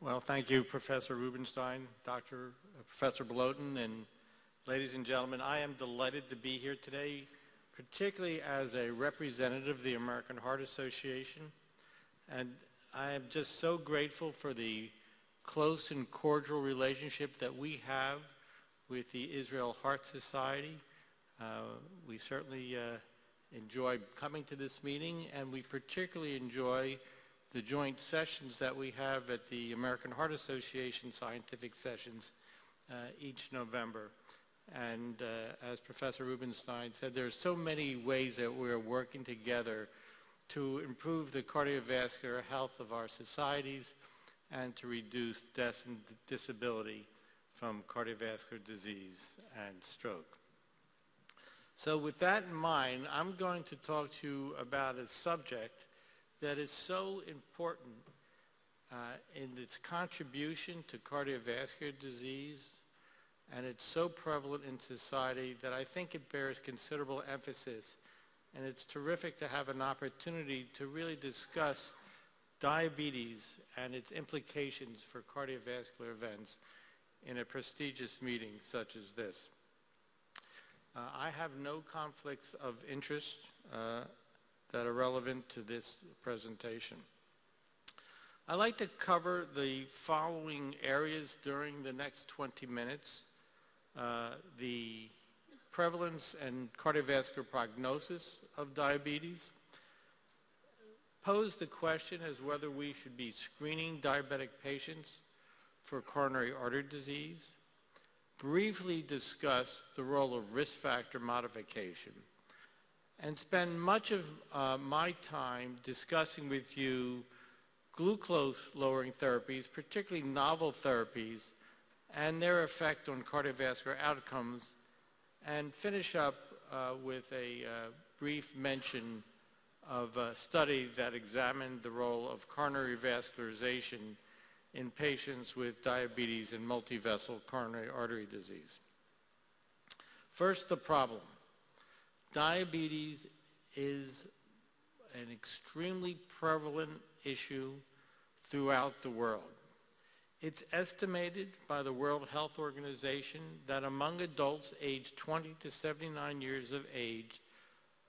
Well, thank you, Professor Rubenstein, Professor Beloten, and ladies and gentlemen. I am delighted to be here today, particularly as a representative of the American Heart Association. And I am just so grateful for the close and cordial relationship that we have with the Israel Heart Society. We certainly enjoy coming to this meeting, and we particularly enjoy the joint sessions that we have at the American Heart Association scientific sessions each November. And as Professor Rubenstein said, there are so many ways that we're working together to improve the cardiovascular health of our societies and to reduce death and disability from cardiovascular disease and stroke. So with that in mind, I'm going to talk to you about a subject that is so important in its contribution to cardiovascular disease, and it's so prevalent in society that I think it bears considerable emphasis. And it's terrific to have an opportunity to really discuss diabetes and its implications for cardiovascular events in a prestigious meeting such as this. I have no conflicts of interest that are relevant to this presentation. I'd like to cover the following areas during the next 20 minutes. The prevalence and cardiovascular prognosis of diabetes, pose the question as whether we should be screening diabetic patients for coronary artery disease, briefly discuss the role of risk factor modification, and spend much of my time discussing with you glucose-lowering therapies, particularly novel therapies, and their effect on cardiovascular outcomes, and finish up with a brief mention of a study that examined the role of coronary vascularization in patients with diabetes and multivessel coronary artery disease. First, the problem. Diabetes is an extremely prevalent issue throughout the world. It's estimated by the World Health Organization that among adults aged 20 to 79 years of age,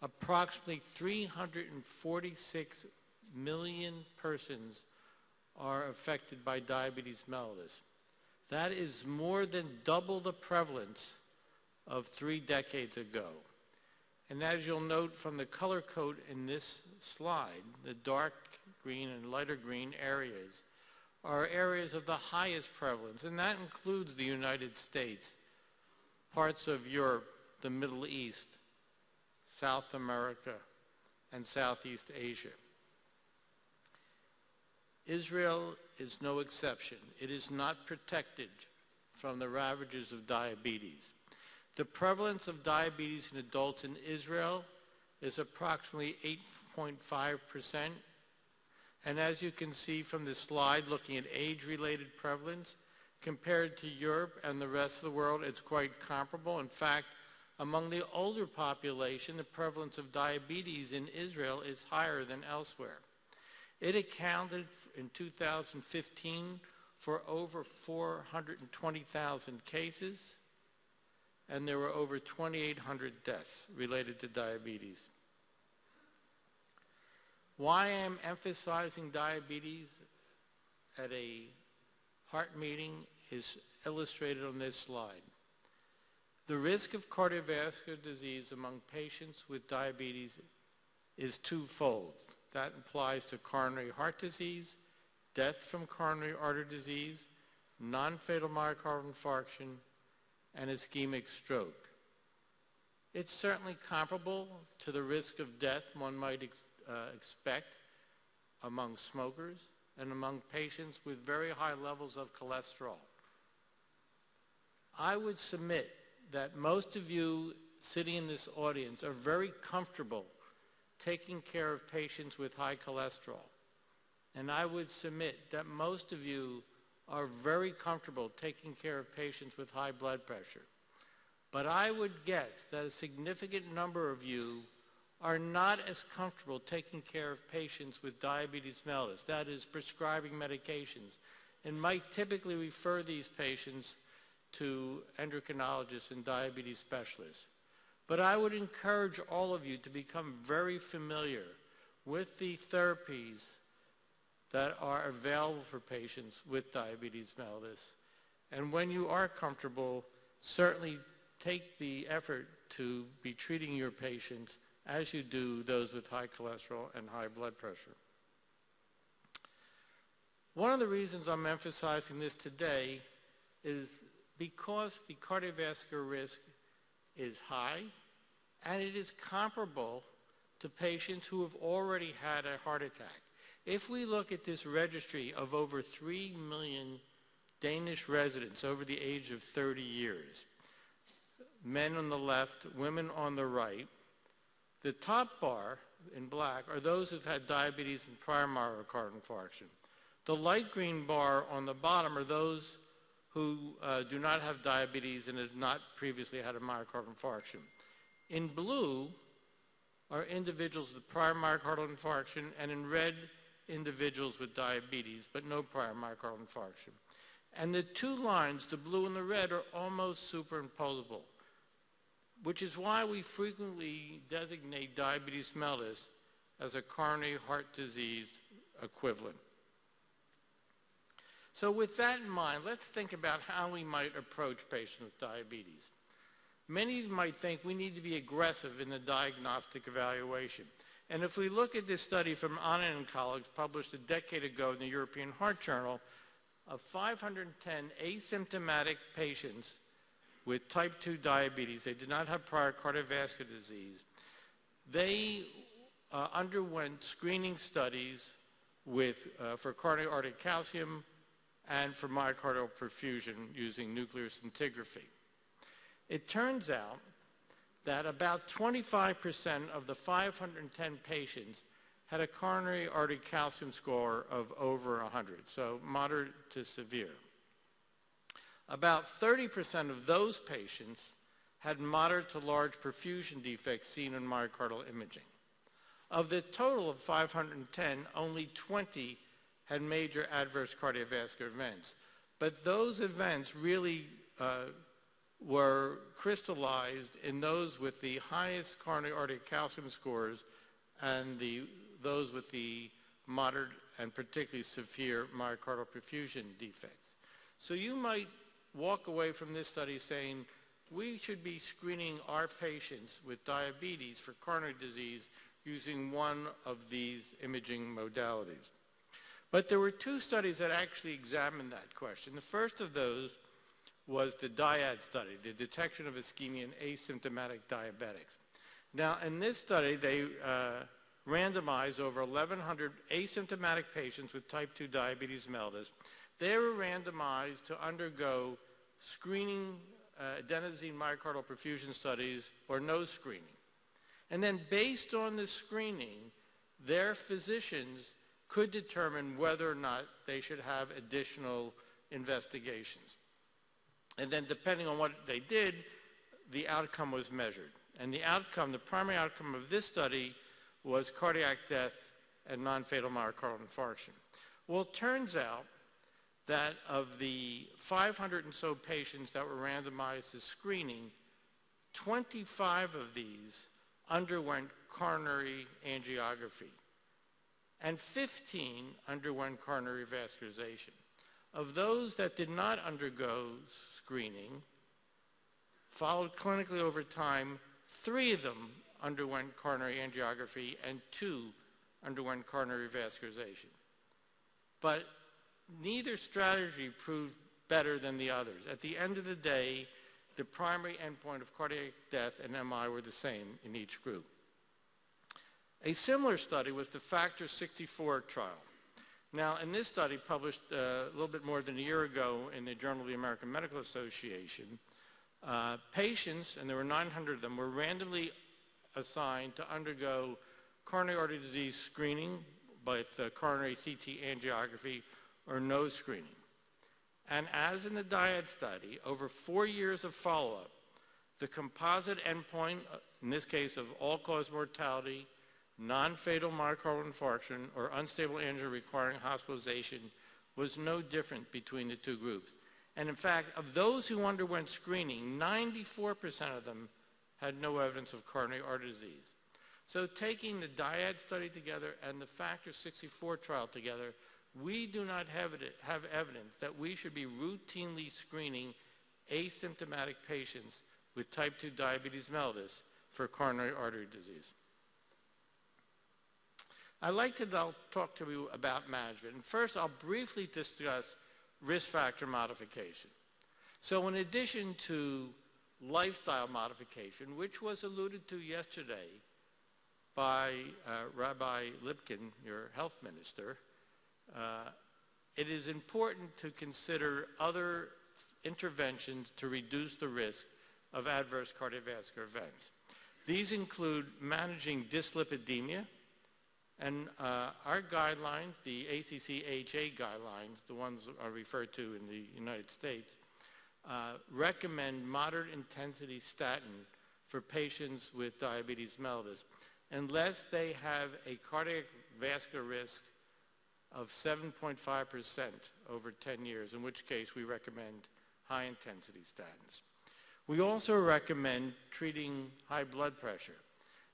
approximately 346 million persons are affected by diabetes mellitus. That is more than double the prevalence of 3 decades ago. And as you'll note from the color code in this slide, the dark green and lighter green areas are areas of the highest prevalence, and that includes the United States, parts of Europe, the Middle East, South America, and Southeast Asia. Israel is no exception. It is not protected from the ravages of diabetes. The prevalence of diabetes in adults in Israel is approximately 8.5%. And as you can see from this slide, looking at age-related prevalence, compared to Europe and the rest of the world, it's quite comparable. In fact, among the older population, the prevalence of diabetes in Israel is higher than elsewhere. It accounted in 2015 for over 420,000 cases, and there were over 2,800 deaths related to diabetes. Why I'm emphasizing diabetes at a heart meeting is illustrated on this slide. The risk of cardiovascular disease among patients with diabetes is twofold. That applies to coronary heart disease, death from coronary artery disease, non-fatal myocardial infarction, and ischemic stroke. It's certainly comparable to the risk of death one might expect among smokers and among patients with very high levels of cholesterol. I would submit that most of you sitting in this audience are very comfortable taking care of patients with high cholesterol. And I would submit that most of you are very comfortable taking care of patients with high blood pressure. But I would guess that a significant number of you are not as comfortable taking care of patients with diabetes mellitus, that is, prescribing medications, and might typically refer these patients to endocrinologists and diabetes specialists. But I would encourage all of you to become very familiar with the therapies that are available for patients with diabetes mellitus. And when you are comfortable, certainly take the effort to be treating your patients as you do those with high cholesterol and high blood pressure. One of the reasons I'm emphasizing this today is because the cardiovascular risk is high and it is comparable to patients who have already had a heart attack. If we look at this registry of over 3 million Danish residents over the age of 30 years, men on the left, women on the right, the top bar in black are those who've had diabetes and prior myocardial infarction. The light green bar on the bottom are those who do not have diabetes and have not previously had a myocardial infarction. In blue are individuals with prior myocardial infarction, and in red, individuals with diabetes, but no prior myocardial infarction. And the two lines, the blue and the red, are almost superimposable, which is why we frequently designate diabetes mellitus as a coronary heart disease equivalent. So with that in mind, let's think about how we might approach patients with diabetes. Many might think we need to be aggressive in the diagnostic evaluation. And if we look at this study from Anand and colleagues published a decade ago in the European Heart Journal of 510 asymptomatic patients with type 2 diabetes, they did not have prior cardiovascular disease, they underwent screening studies for coronary artery calcium and for myocardial perfusion using nuclear scintigraphy. It turns out that about 25% of the 510 patients had a coronary artery calcium score of over 100, so moderate to severe. About 30% of those patients had moderate to large perfusion defects seen in myocardial imaging. Of the total of 510, only 20 had major adverse cardiovascular events. But those events really were crystallized in those with the highest coronary artery calcium scores and those with the moderate and particularly severe myocardial perfusion defects. So you might walk away from this study saying, we should be screening our patients with diabetes for coronary disease using one of these imaging modalities. But there were two studies that actually examined that question. The first of those was the DIAD study, the detection of ischemia in asymptomatic diabetics. Now, in this study, they randomized over 1,100 asymptomatic patients with type 2 diabetes mellitus. They were randomized to undergo screening, adenosine myocardial perfusion studies, or no screening. And then based on the screening, their physicians could determine whether or not they should have additional investigations. And then depending on what they did, the outcome was measured. And the outcome, the primary outcome of this study was cardiac death and non-fatal myocardial infarction. Well, it turns out that of the 500 and so patients that were randomized to screening, 25 of these underwent coronary angiography, and 15 underwent coronary vascularization. Of those that did not undergo screening, followed clinically over time, 3 of them underwent coronary angiography and 2 underwent coronary vascularization. But neither strategy proved better than the others. At the end of the day, the primary endpoint of cardiac death and MI were the same in each group. A similar study was the Factor 64 trial. Now, in this study, published a little bit more than a year ago in the Journal of the American Medical Association, patients, and there were 900 of them, were randomly assigned to undergo coronary artery disease screening by coronary CT angiography or no screening. And as in the DIAD study, over 4 years of follow-up, the composite endpoint, in this case of all-cause mortality, non-fatal myocardial infarction, or unstable angina requiring hospitalization, was no different between the two groups. And in fact, of those who underwent screening, 94% of them had no evidence of coronary artery disease. So taking the DIAD study together and the Factor 64 trial together, we do not have evidence that we should be routinely screening asymptomatic patients with type 2 diabetes mellitus for coronary artery disease. I'd like to now talk to you about management. And first, I'll briefly discuss risk factor modification. So in addition to lifestyle modification, which was alluded to yesterday by Rabbi Lipkin, your health minister, it is important to consider other interventions to reduce the risk of adverse cardiovascular events. These include managing dyslipidemia, and our guidelines, the ACC-AHA guidelines, the ones are referred to in the United States, recommend moderate intensity statin for patients with diabetes mellitus unless they have a cardiovascular risk of 7.5% over 10 years, in which case we recommend high intensity statins. We also recommend treating high blood pressure.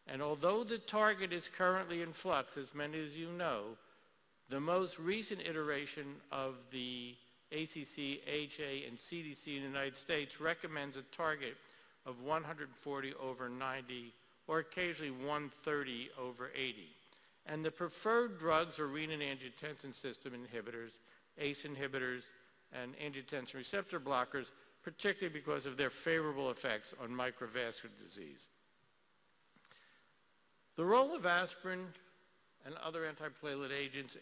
And although the target is currently in flux, as many as you know, the most recent iteration of the ACC, AHA, and CDC in the United States recommends a target of 140 over 90, or occasionally 130 over 80. And the preferred drugs are renin-angiotensin system inhibitors, ACE inhibitors, and angiotensin receptor blockers, particularly because of their favorable effects on microvascular disease. The role of aspirin and other antiplatelet agents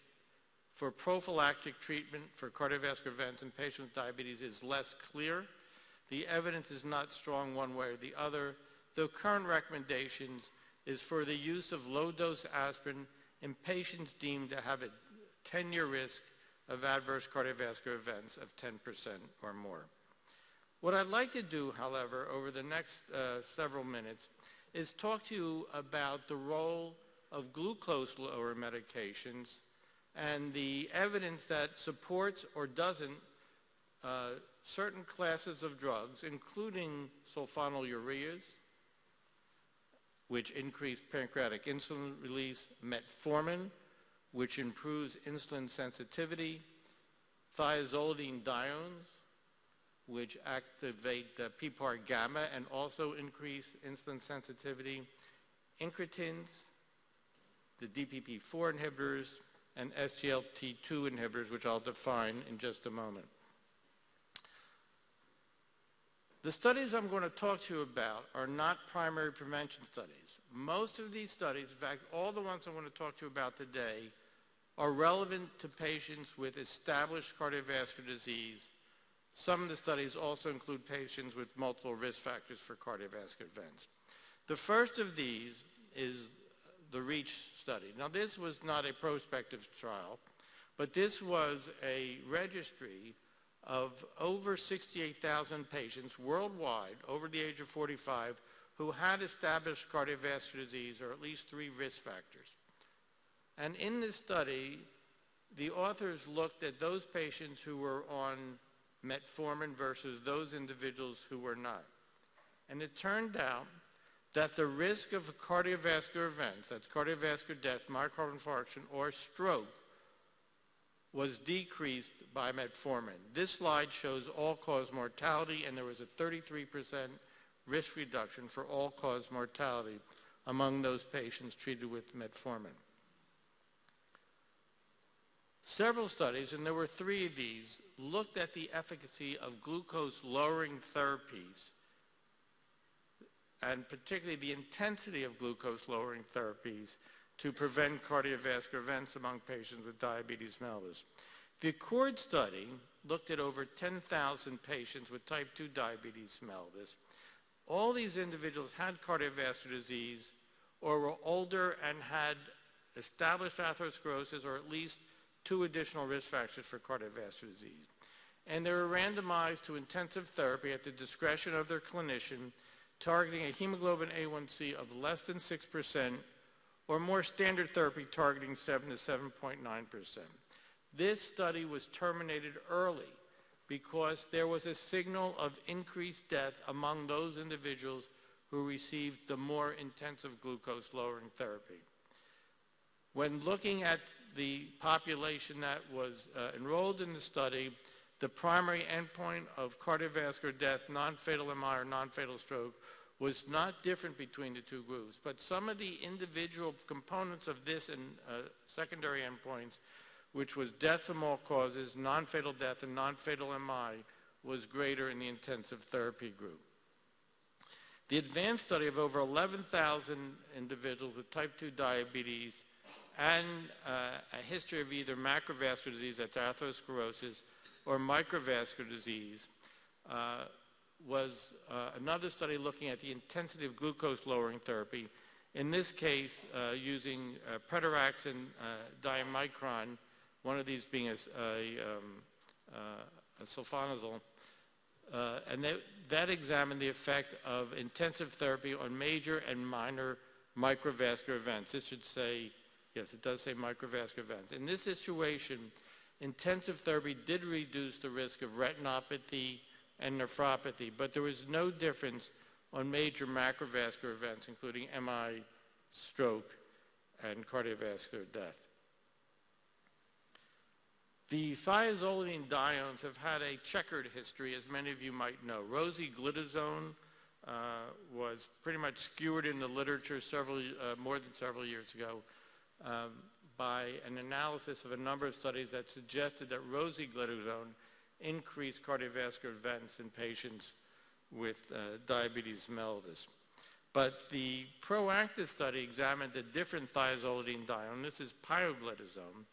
for prophylactic treatment for cardiovascular events in patients with diabetes is less clear. The evidence is not strong one way or the other, though current recommendations is for the use of low-dose aspirin in patients deemed to have a 10-year risk of adverse cardiovascular events of 10% or more. What I'd like to do, however, over the next several minutes is talk to you about the role of glucose-lowering medications and the evidence that supports or doesn't certain classes of drugs, including sulfonylureas, which increase pancreatic insulin release, metformin, which improves insulin sensitivity, thiazolidine diones, which activate the PPAR gamma and also increase insulin sensitivity, incretins, the DPP-4 inhibitors, and SGLT2 inhibitors, which I'll define in just a moment. The studies I'm going to talk to you about are not primary prevention studies. Most of these studies, in fact, all the ones I'm going to talk to you about today, are relevant to patients with established cardiovascular disease. Some of the studies also include patients with multiple risk factors for cardiovascular events. The first of these is the REACH study. Now, this was not a prospective trial, but this was a registry of over 68,000 patients worldwide over the age of 45 who had established cardiovascular disease or at least 3 risk factors. And in this study, the authors looked at those patients who were on metformin versus those individuals who were not. And it turned out that the risk of cardiovascular events, that's cardiovascular death, myocardial infarction, or stroke, was decreased by metformin. This slide shows all-cause mortality, and there was a 33% risk reduction for all-cause mortality among those patients treated with metformin. Several studies, and there were 3 of these, looked at the efficacy of glucose-lowering therapies, and particularly the intensity of glucose-lowering therapies to prevent cardiovascular events among patients with diabetes mellitus. The ACCORD study looked at over 10,000 patients with type 2 diabetes mellitus. All these individuals had cardiovascular disease or were older and had established atherosclerosis or at least 2 additional risk factors for cardiovascular disease. And they were randomized to intensive therapy at the discretion of their clinician, targeting a hemoglobin A1C of less than 6%, or more standard therapy targeting 7 to 7.9%. This study was terminated early because there was a signal of increased death among those individuals who received the more intensive glucose-lowering therapy. When looking at the population that was enrolled in the study, the primary endpoint of cardiovascular death, non-fatal MI or non-fatal stroke, was not different between the two groups, but some of the individual components of this and secondary endpoints, which was death from all causes, non-fatal death, and non-fatal MI, was greater in the intensive therapy group. The advanced study of over 11,000 individuals with type 2 diabetes and a history of either macrovascular disease, that's atherosclerosis, or microvascular disease, was another study looking at the intensity of glucose-lowering therapy, in this case using Predarax and diamicron, one of these being a sulfonazole, and that examined the effect of intensive therapy on major and minor microvascular events. This should say, yes, it does say microvascular events. In this situation, intensive therapy did reduce the risk of retinopathy and nephropathy, but there was no difference on major macrovascular events, including MI, stroke, and cardiovascular death. The thiazolidinediones have had a checkered history, as many of you might know. Rosiglitazone was pretty much skewered in the literature more than several years ago by an analysis of a number of studies that suggested that rosiglitazone increased cardiovascular events in patients with diabetes mellitus. But the ProActive study examined a different thiazolidinedione. This is pioglitazone.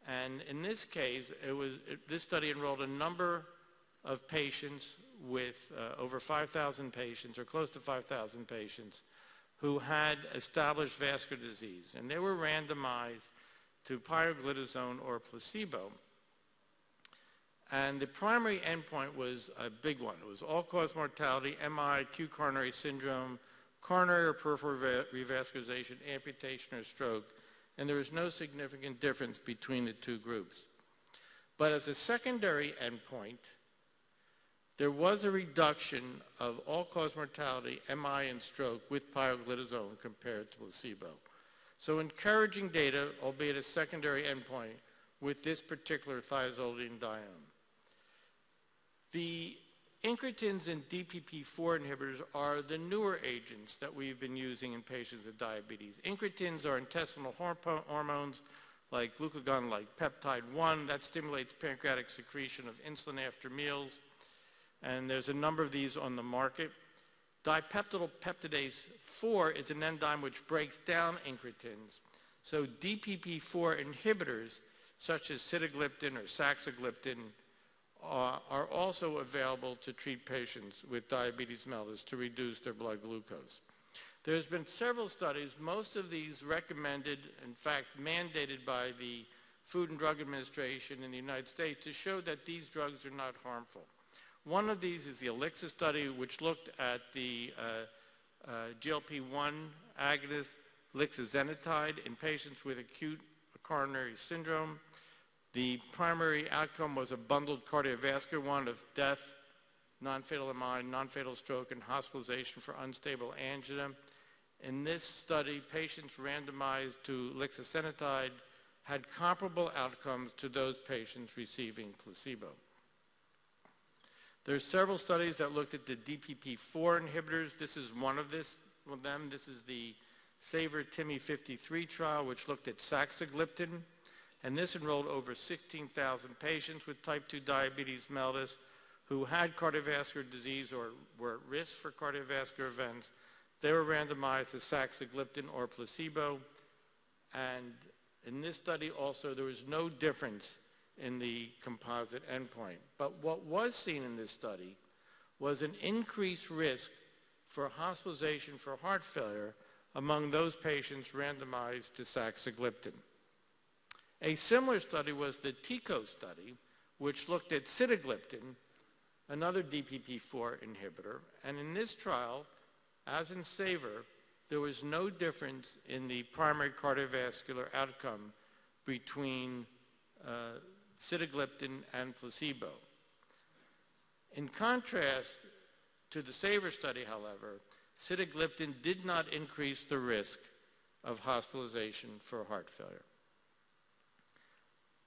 And in this case, this study enrolled a number of patients with over 5,000 patients, or close to 5,000 patients, who had established vascular disease. And they were randomized to pioglitazone or placebo. And the primary endpoint was a big one. It was all-cause mortality, MI, acute coronary syndrome, coronary or peripheral revascularization, amputation, or stroke. And there was no significant difference between the two groups. But as a secondary endpoint, there was a reduction of all-cause mortality, MI, and stroke with pioglitazone compared to placebo. So encouraging data, albeit a secondary endpoint, with this particular thiazolidinedione. The incretins and DPP-4 inhibitors are the newer agents that we've been using in patients with diabetes. Incretins are intestinal hormones like glucagon-like peptide 1 that stimulates pancreatic secretion of insulin after meals, and there's a number of these on the market. Dipeptidyl peptidase 4 is an enzyme which breaks down incretins. So DPP-4 inhibitors such as sitagliptin or saxagliptin are also available to treat patients with diabetes mellitus to reduce their blood glucose. There's been several studies, most of these recommended, in fact mandated by the Food and Drug Administration in the United States, to show that these drugs are not harmful. One of these is the ELIXIR study, which looked at the GLP-1 agonist lixazenatide in patients with acute coronary syndrome. The primary outcome was a bundled cardiovascular one of death, non-fatal MI, non-fatal stroke, and hospitalization for unstable angina. In this study, patients randomized to lixazenatide had comparable outcomes to those patients receiving placebo. There are several studies that looked at the DPP-4 inhibitors. This is one of them. This is the SAVOR-TIMI 53 trial, which looked at saxagliptin. And this enrolled over 16,000 patients with type 2 diabetes mellitus who had cardiovascular disease or were at risk for cardiovascular events. They were randomized to saxagliptin or placebo. And in this study also, there was no difference in the composite endpoint. But what was seen in this study was an increased risk for hospitalization for heart failure among those patients randomized to saxagliptin. A similar study was the TICO study, which looked at sitagliptin, another DPP-4 inhibitor. And in this trial, as in SAVOR, there was no difference in the primary cardiovascular outcome between sitagliptin, and placebo. In contrast to the SAVOR study, however, sitagliptin did not increase the risk of hospitalization for heart failure.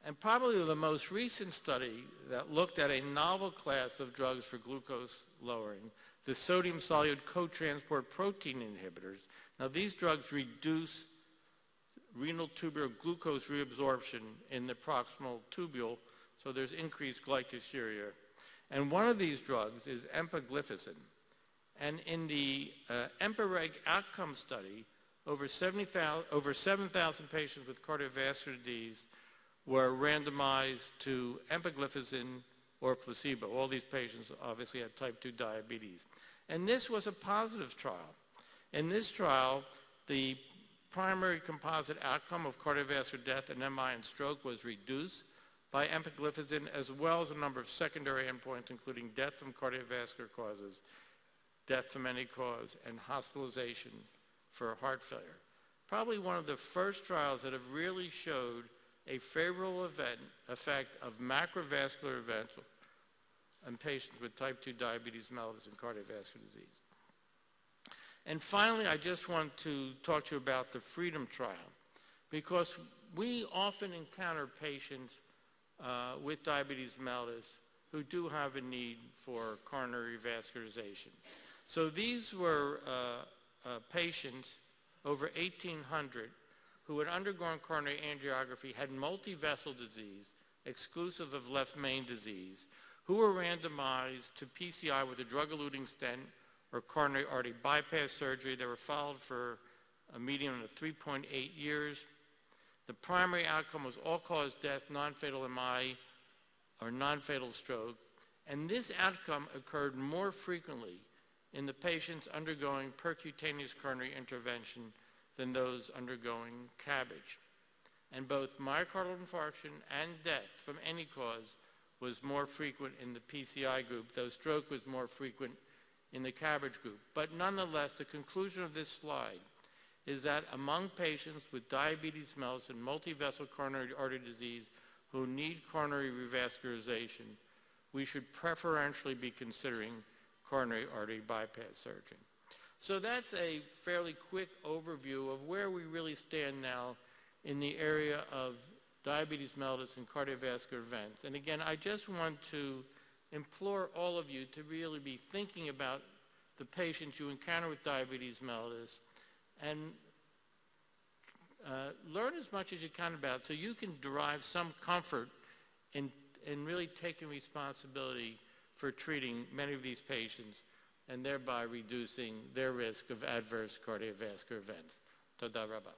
And probably the most recent study that looked at a novel class of drugs for glucose lowering, the sodium-solute cotransport protein inhibitors. Now, these drugs reduce renal tubular glucose reabsorption in the proximal tubule, so there's increased glycosuria. And one of these drugs is empagliflozin. And in the EMPA-REG outcome study, over 7,000 patients with cardiovascular disease were randomized to empagliflozin or placebo. All these patients obviously had type 2 diabetes. And this was a positive trial. In this trial, the primary composite outcome of cardiovascular death and MI and stroke was reduced by empagliflozin, as well as a number of secondary endpoints, including death from cardiovascular causes, death from any cause, and hospitalization for heart failure. Probably one of the first trials that have really showed a favorable effect of macrovascular events in patients with type 2 diabetes mellitus and cardiovascular disease. And finally, I just want to talk to you about the FREEDOM trial, because we often encounter patients with diabetes mellitus who do have a need for coronary revascularization. So these were patients, over 1,800, who had undergone coronary angiography, had multi-vessel disease, exclusive of left main disease, who were randomized to PCI with a drug-eluting stent or coronary artery bypass surgery. They were followed for a median of 3.8 years. The primary outcome was all-cause death, non-fatal MI, or non-fatal stroke. And this outcome occurred more frequently in the patients undergoing percutaneous coronary intervention than those undergoing CABG. And both myocardial infarction and death from any cause was more frequent in the PCI group, though stroke was more frequent in the CABG group. But nonetheless, the conclusion of this slide is that among patients with diabetes mellitus and multi-vessel coronary artery disease who need coronary revascularization, we should preferentially be considering coronary artery bypass surgery. So that's a fairly quick overview of where we really stand now in the area of diabetes mellitus and cardiovascular events. And again, I just want to implore all of you to really be thinking about the patients you encounter with diabetes mellitus and learn as much as you can about it so you can derive some comfort in really taking responsibility for treating many of these patients and thereby reducing their risk of adverse cardiovascular events. Toda rabba.